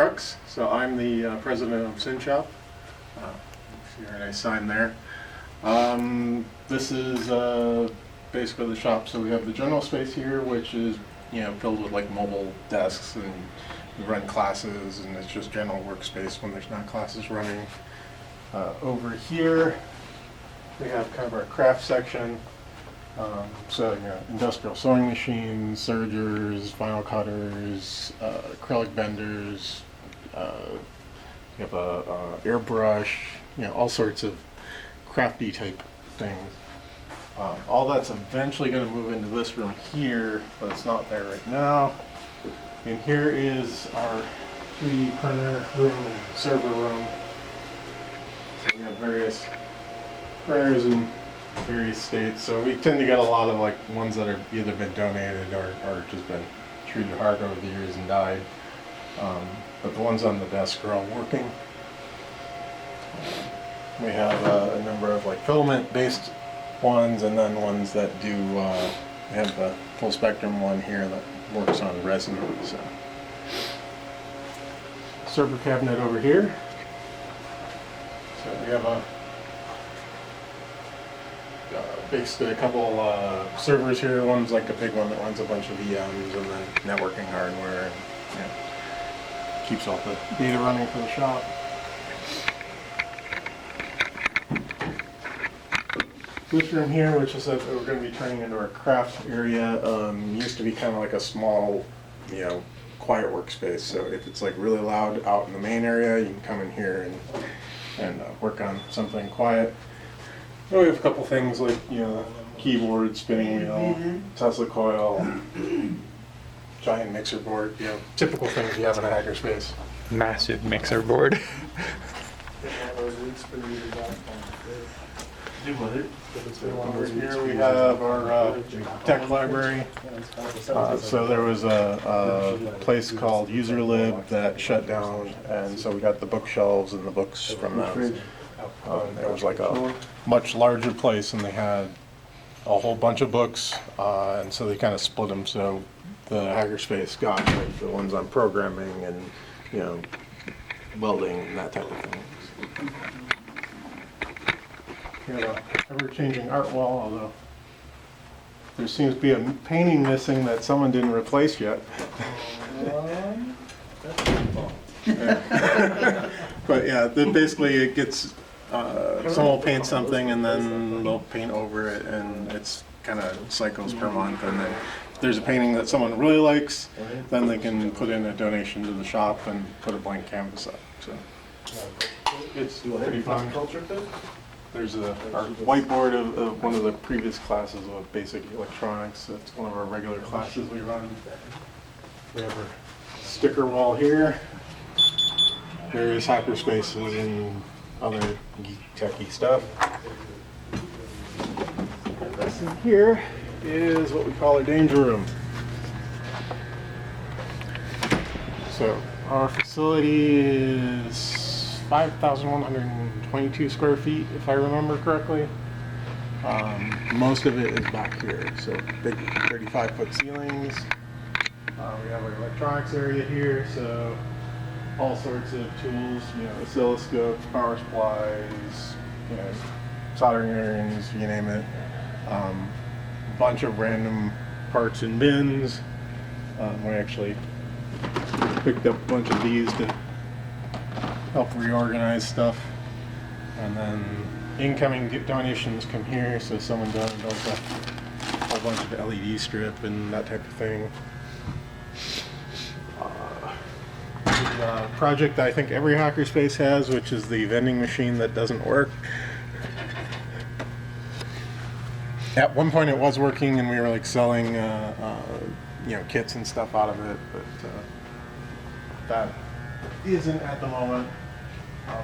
crux. So I'm the president of Syn Shop. See a nice sign there. This is basically the shop. So we have the general space here, which is filled with like mobile desks, and we run classes, and it's just general workspace when there's not classes running. Over here we have kind of our craft section. So industrial sewing machines, sergers, vinyl cutters, acrylic benders. We have a airbrush, all sorts of crafty type things. All that's eventually going to move into this room here, but it's not there right now. And here is our 3D printer room, server room. So we have various printers in various states. So we tend to get a lot of like ones that have either been donated or just been treated hard over the years and died. But the ones on the desk are all working. We have a number of like filament-based ones, and then ones that do. We have the full spectrum one here that works on resin. So server cabinet over here. So we have basically a couple servers here. One's like a big one that runs a bunch of VMs, and then networking hardware, and keeps all the data running for the shop. This room here, which is that we're going to be turning into our craft area, used to be kind of like a small, quiet workspace. So if it's like really loud out in the main area, you can come in here and work on something quiet. We have a couple things like keyboard, spinning wheel, Tesla coil, giant mixer board, typical things you have in a hackerspace. Massive mixer board. Over here we have our tech library. So there was a place called UserLib that shut down, and so we got the bookshelves and the books from them. It was like a much larger place, and they had a whole bunch of books, and so they kind of split them. So the hackerspace got like the ones on programming and welding and that type of thing. We have a ever-changing art wall, although there seems to be a painting missing that someone didn't replace yet. But yeah, basically it gets, someone will paint something and then they'll paint over it, and it's kind of cycles per month. And then if there's a painting that someone really likes, then they can put in a donation to the shop and put a blank canvas up. So it's pretty fun. There's our whiteboard of one of the previous classes of basic electronics. That's one of our regular classes we run. We have our sticker wall here. Various hackerspaces and other geek techy stuff. And this in here is what we call our danger room. So our facility is 5,122 square feet, if I remember correctly. Most of it is back here, so big 35-foot ceilings. We have our electronics area here, so all sorts of tools, oscilloscopes, power supplies, soldering irons, you name it. A bunch of random parts and bins. We actually picked up a bunch of these to help reorganize stuff. And then incoming donations come here, so someone built a whole bunch of LED strip and that type of thing. The project I think every hackerspace has, which is the vending machine that doesn't work. At one point it was working, and we were like selling kits and stuff out of it, but that isn't at the moment.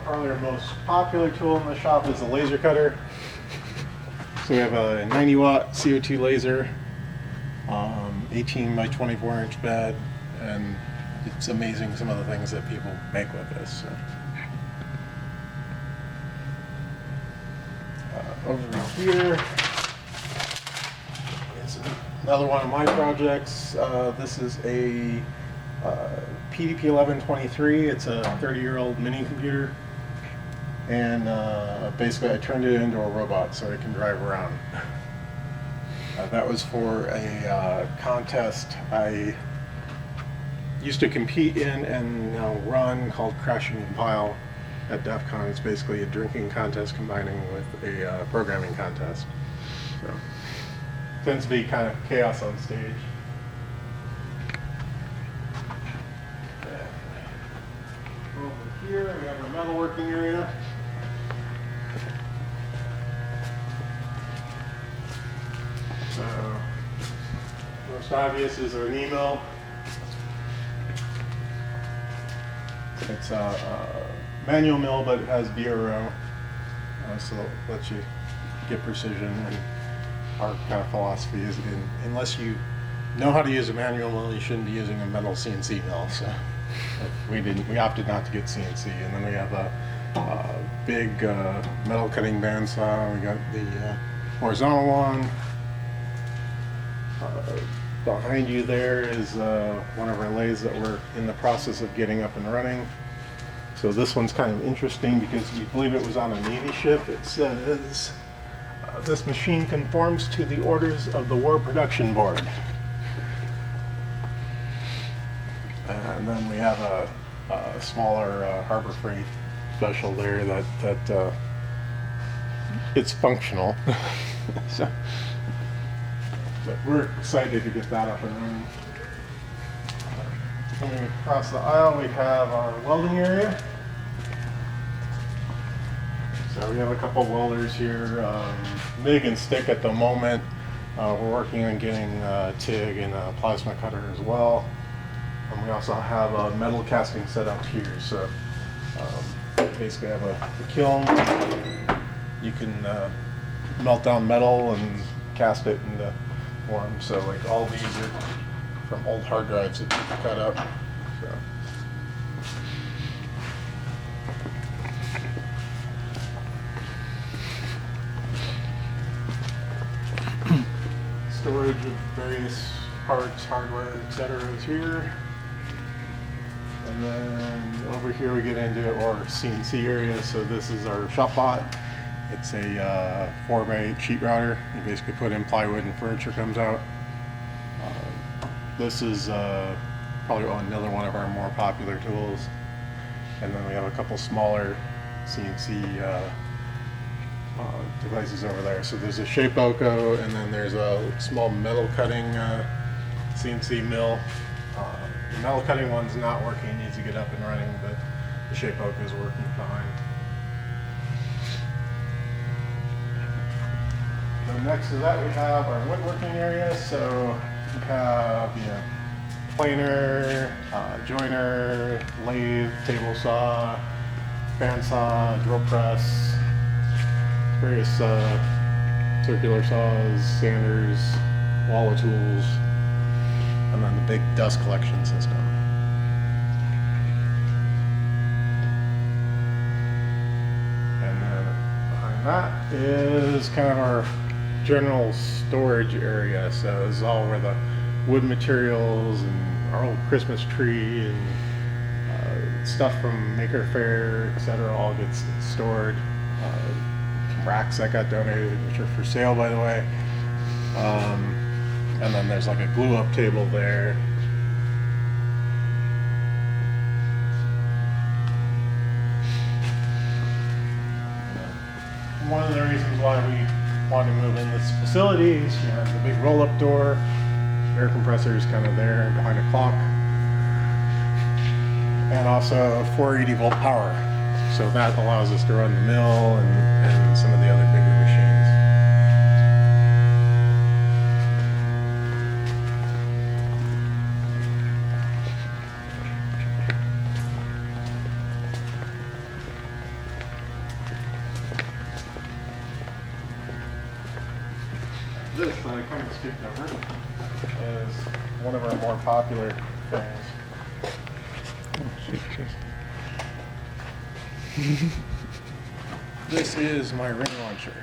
Probably our most popular tool in the shop is a laser cutter. So we have a 90 watt CO2 laser, 18 by 24 inch bed, and it's amazing some of the things that people make with this. So. Over here is another one of my projects. This is a PDP-1123. It's a 30-year-old mini computer, and basically I turned it into a robot so it can drive around. That was for a contest I used to compete in and now run, called Crash and Compile at DEF CON. It's basically a drinking contest combining with a programming contest. So tends to be kind of chaos on stage. Over here we have our metalworking area. So most obvious is our knee mill. It's a manual mill, but it has BRO, so it lets you get precision. And our kind of philosophy is, unless you know how to use a manual mill, you shouldn't be using a metal CNC mill. So we opted not to get CNC. And then we have a big metal cutting bandsaw. We got the horizontal one. Behind you there is one of our lathes that we're in the process of getting up and running. So this one's kind of interesting because we believe it was on a Navy ship. It says, this machine conforms to the orders of the War Production Board. And then we have a smaller Harbor Freight special there that it's functional. So, but we're excited to get that up and running. Coming across the aisle, we have our welding area. So we have a couple welders here, MIG and stick at the moment. We're working on getting TIG and a plasma cutter as well. And we also have a metal casting set up here. So basically have a kiln. You can melt down metal and cast it into form. So like all these are from old hard drives that people cut up. So. Storage of various parts, hardware, etc. is here. And then over here we get into our CNC area. So this is our shop lot. It's a 4x8 sheet router. You basically put in plywood and furniture comes out. This is probably another one of our more popular tools. And then we have a couple smaller CNC devices over there. So there's a Shapeoko, and then there's a small metal cutting CNC mill. The metal cutting one's not working, it needs to get up and running, but the Shapeoko is working fine. So next to that we have our woodworking area. So we have planer, joiner, lathe, table saw, bandsaw, drill press, various circular saws, sanders, wall of tools, and then the big dust collection system. And then behind that is kind of our general storage area. So this is all where the wood materials and our old Christmas tree and stuff from Maker Faire, etc. all gets stored. Some racks that got donated, which are for sale, by the way. And then there's like a glue-up table there. One of the reasons why we wanted to move in this facility is you have the big roll-up door, air compressor is kind of there behind a clock, and also 480 volt power. So that allows us to run the mill and some of the other bigger machines. This that I kind of skipped over is one of our more popular things. This is my ring launcher.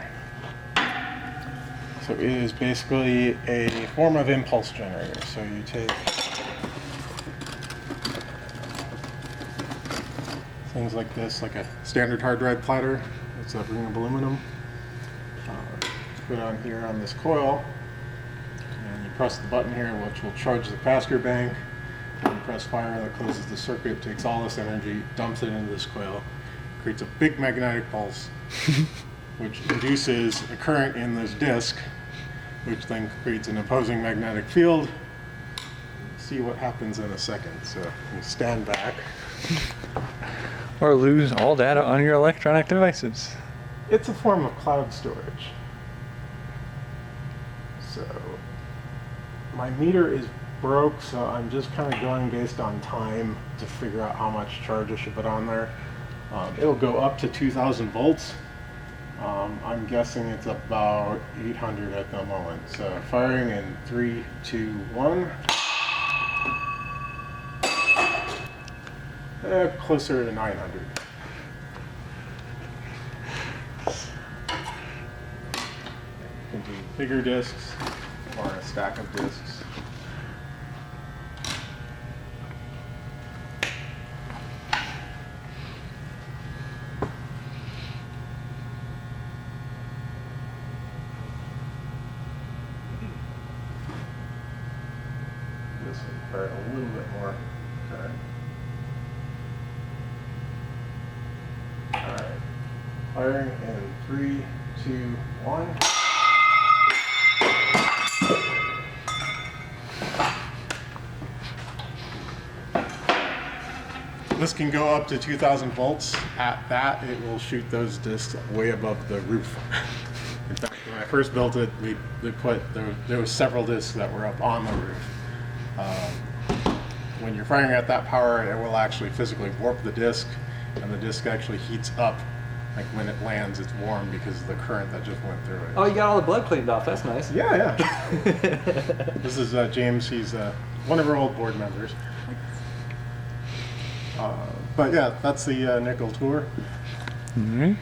So it is basically a form of impulse generator. So you take things like this, like a standard hard drive platter. It's a ring of aluminum. Put on here on this coil, and you press the button here, which will charge the capacitor bank. When you press fire, that closes the circuit, takes all this energy, dumps it into this coil, creates a big magnetic pulse, which induces a current in this disc, which then creates an opposing magnetic field. See what happens in a second. So you stand back. Or lose all data on your electronic devices. It's a form of cloud storage. So my meter is broke, so I'm just kind of going based on time to figure out how much charge I should put on there. It'll go up to 2,000 volts. I'm guessing it's about 800 at the moment. So firing in 3, 2, 1. Closer to 900. You can do bigger discs or a stack of discs. This will require a little bit more current. Alright, firing in 3, 2, 1. This can go up to 2,000 volts. At that, it will shoot those discs way above the roof. In fact, when I first built it, there was several discs that were up on the roof. When you're firing at that power, it will actually physically warp the disc, and the disc actually heats up. Like when it lands, it's warm because of the current that just went through it. Oh, you got all the blood cleaned off. That's nice. Yeah. This is James. He's one of our old board members. But yeah, that's the nickel tour. All right.